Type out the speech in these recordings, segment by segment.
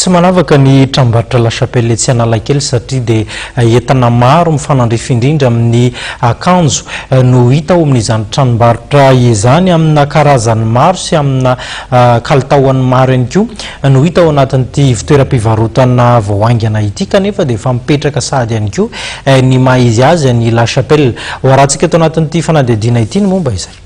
Tsy manavaka ny tranombarotra La Chapelle etsy Analakely satria dia entana maro mifanandrify indrindra amin'ny akanjo no hita ao amin'izany tranombarotra izany amina karazany maro sy amina kalitaony maro ihany koa no hita ao anatin'ity fitoeram-pivarotana vao haingana ity kanefa dia efa mipetraka sady ihany koa ny maha izy azy ny La Chapelle. Ho arahantsika eto anatin'ity fanadihadiana ity ny momba izay.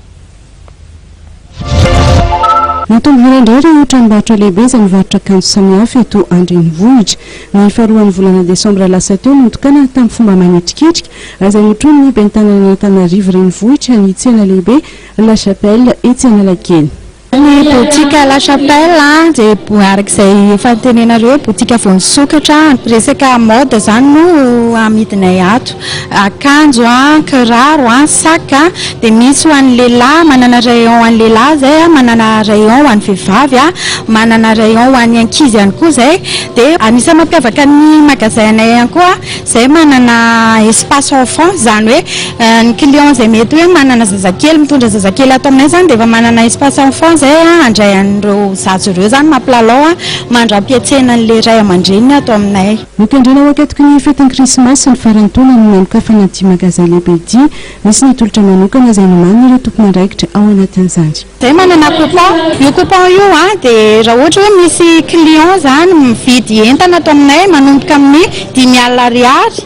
Natombo indraindray ireo tranombarotra lehibe izay mivarotra akanjo samihafa eto Andrenivohitra. Ny faharoan'ny volana Desambra lasa teo notokana tamin'ny fomba manitriketrika izay notronin'ny bentanana Antananarivo renivohitra ny tsena lehibe La Chapelle etsy Analakely. Ny boutique La Chapelle dia arak'izay efa tenenareo boutique vao nisokatra resaka mode zany no amidinay ato. Akanjo kiraro saka dia misy ho an'ny lehilahy, manana rayon ho an'ny lehilahy zay, manana rayon ho an'ny vehivavy, manana rayon ho an'ny ankizy ihany koa zay. Dia anisany mampiavaka ny magasinay ihany koa zay manana espace enfant, zany hoe ny client zay mety hoe manana zazakely, mitondra zazakely ato aminay zany dia efa manana espace enfant zay andray an'ireo zazo ireo zany mampilalao mandram-piatsena an'ilay ray aman-dreniny ato aminay. Nokendrena ao akaiky ny fetin'ny krismasy ny farany taona no nanokafana ity magasin lehibe ity. Misy ny tolotra manokana izay nomany ireo tompon'andraikitra ao anatin'izany. Zay manana coupon, io coupon io dia raha ohatra hoe misy client zany mividy entana ato aminay manomboka amin'ny 10,000 ariary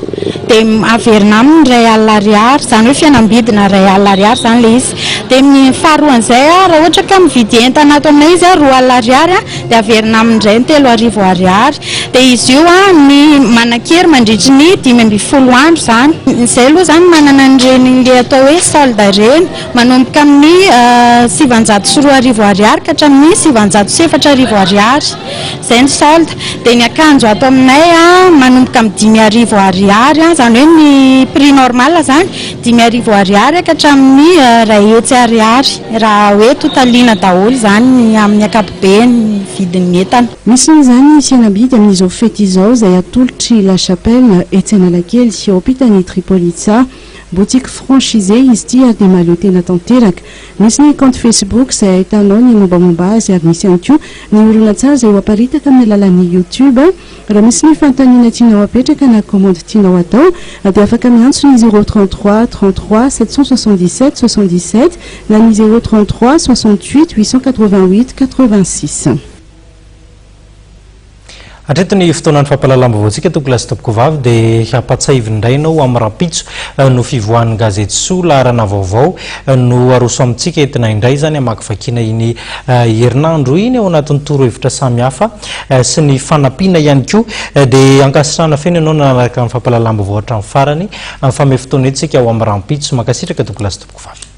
dia averina aminy 2,000 ariary, zany hoe fihenam-bidina 2,000 ariary zany le izy. Dia ny faharoan'izay raha ohatra ka mividy entana ato aminay izy 2,000 ariary dia averina amindray 3,000 ariary. Dia izy io ny manan-kery mandritra ny 5,000 andro zany. Izay aloha zany manana an'ireny le atao hoe solde ireny manomboka amin'ny 704 ariary ka hatramin'ny 704 ariary. Izay ny solde. Dia ny akanjo ato aminay manomboka amin'ny 5,000 ariary, zany hoe ny prix normal zany 5,000 ariary ka hatramin'ny 2,000 ariary raha hoe totaliana daholo zany amin'ny ankapobeny vidin'ny entana. Misy izany fihenam-bidy amin'izao fety izao izay atolotry La Chapelle etsy Analakely sy ao ampitany Tripolitsa. Boutique franchisée izy ity dia mahaleo tena tanteraka. Misy ny compte Facebook izay ahitanao ny mombamomba azy ary misy ihany koa ny oronan-tsary izay ho aparitaka amin'ny alalan'ny YouTube. Raha misy ny fanontaniana tianao apetraka na commande tianao atao dia afaka miantso ny 033 33 777 77 na ny 033 68 888 86. Hatreto ny fotoanan'ny fampahalalam-baovao toko lasy topoko vavy dia hampatsahivy indray ianao amin'ny rapitso no fivoahan'ny gazety Soa laharana vaovao no aroso amintsika entina indray zany hamakivakiana iny herinandro iny ao anatin'ny torohevitra samihafa sy ny fanampiana ihany koa dia ankasitrahana feno ianao nanaraka amin'ny fampahalalam-baovao hatramin'ny farany fa me fotoana etsika ao amin'ny rapitso makasitraka toko lasy topoko vavy.